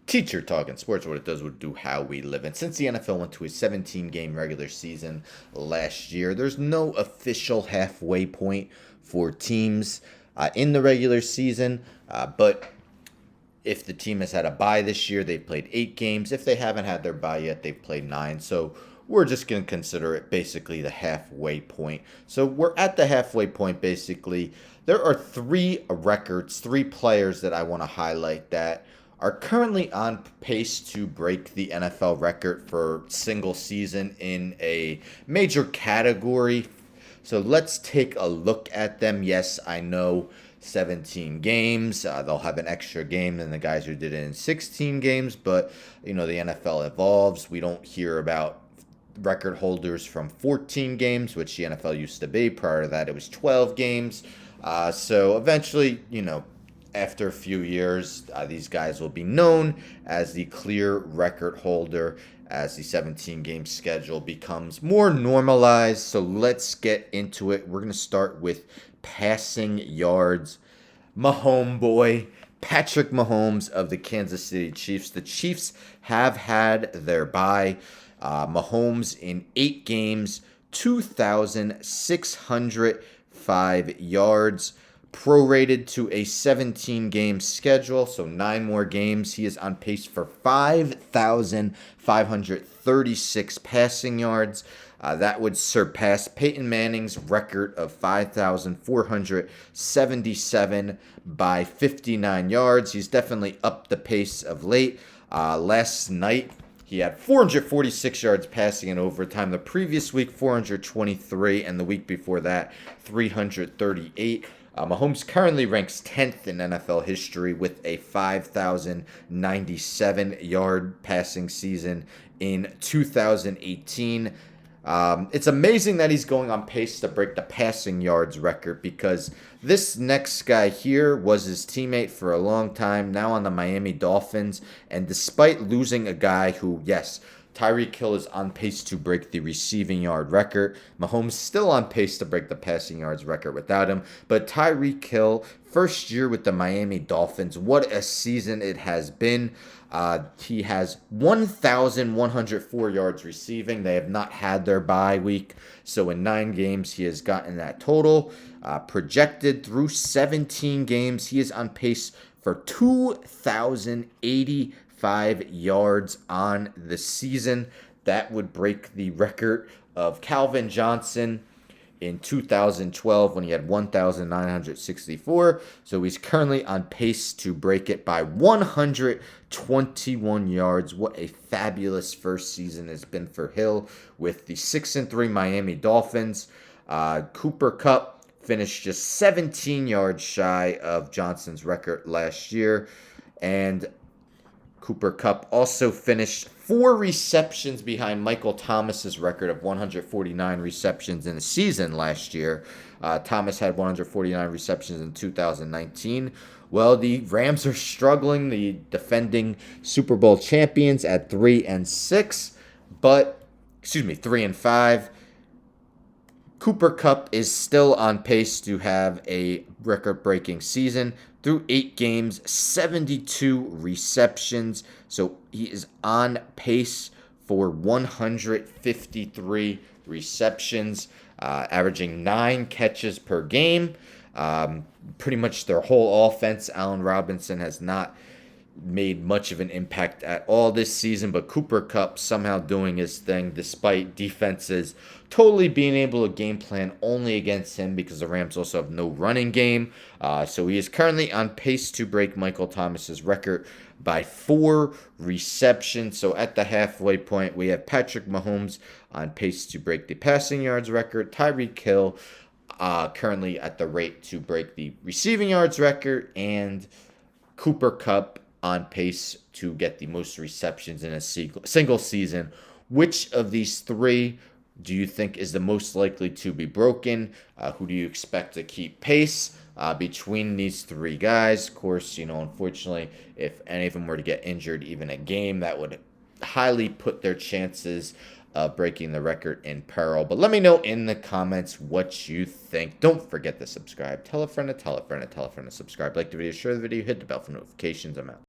Teacher Talking Sports, what it does would do how we live. And since the NFL went to a 17-game regular season last year, there's no official halfway point for teams in the regular season. But if the team has had a bye this year, they've played 8 games. If they haven't had their bye yet, they've played 9. So we're just going to consider it basically the halfway point. So we're at the halfway point basically. There are 3 players that I want to highlight that are currently on pace to break the NFL record for single season in a major category. So let's take a look at them. Yes, I know 17 games. They'll have an extra game than the guys who did it in 16 games, but the NFL evolves. We don't hear about record holders from 14 games, which the NFL used to be. Prior to that, it was 12 games. So eventually, after a few years, these guys will be known as the clear record holder as the 17-game schedule becomes more normalized. So let's get into it. We're going to start with passing yards. Mahomes boy, Patrick Mahomes of the Kansas City Chiefs. The Chiefs have had their bye. Mahomes in 8 games, 2,605 yards. Prorated to a 17-game schedule, so 9 more games. He is on pace for 5,536 passing yards. That would surpass Peyton Manning's record of 5,477 by 59 yards. He's definitely upped the pace of late. Last night, he had 446 yards passing in overtime. The previous week, 423, and the week before that, 338. Mahomes currently ranks 10th in NFL history with a 5,097-yard passing season in 2018. It's amazing that he's going on pace to break the passing yards record because this next guy here was his teammate for a long time, now on the Miami Dolphins. And despite losing a guy who, yes, Tyreek Hill is on pace to break the receiving yard record. Mahomes still on pace to break the passing yards record without him. But Tyreek Hill, first year with the Miami Dolphins, what a season it has been. He has 1,104 yards receiving. They have not had their bye week. So in 9 games, he has gotten that total. Projected through 17 games, he is on pace for 2,085 yards on the season. That would break the record of Calvin Johnson in 2012 when he had 1,964. So he's currently on pace to break it by 121 yards. What a fabulous first season has been for Hill with the 6-3 Miami Dolphins. Cooper Kupp finished just 17 yards shy of Johnson's record last year. And Cooper Kupp also finished 4 receptions behind Michael Thomas's record of 149 receptions in a season last year. Thomas had 149 receptions in 2019. Well, the Rams are struggling, the defending Super Bowl champions at 3-6, but 3-5. Cooper Kupp is still on pace to have a record-breaking season. Through 8 games, 72 receptions. So he is on pace for 153 receptions, averaging 9 catches per game. Pretty much their whole offense. Allen Robinson has not made much of an impact at all this season, but Cooper Kupp somehow doing his thing despite defenses totally being able to game plan only against him because the Rams also have no running game. So he is currently on pace to break Michael Thomas's record by 4 receptions. So at the halfway point, we have Patrick Mahomes on pace to break the passing yards record. Tyreek Hill currently at the rate to break the receiving yards record, and Cooper Kupp on pace to get the most receptions in a single season. Which of these 3 do you think is the most likely to be broken? Who do you expect to keep pace between these 3 guys? Of course, unfortunately, if any of them were to get injured even a game, that would highly put their chances of breaking the record in peril. But let me know in the comments what you think. Don't forget to subscribe. Tell a friend to tell a friend to tell a friend to subscribe. Like the video, share the video, hit the bell for notifications. I'm out.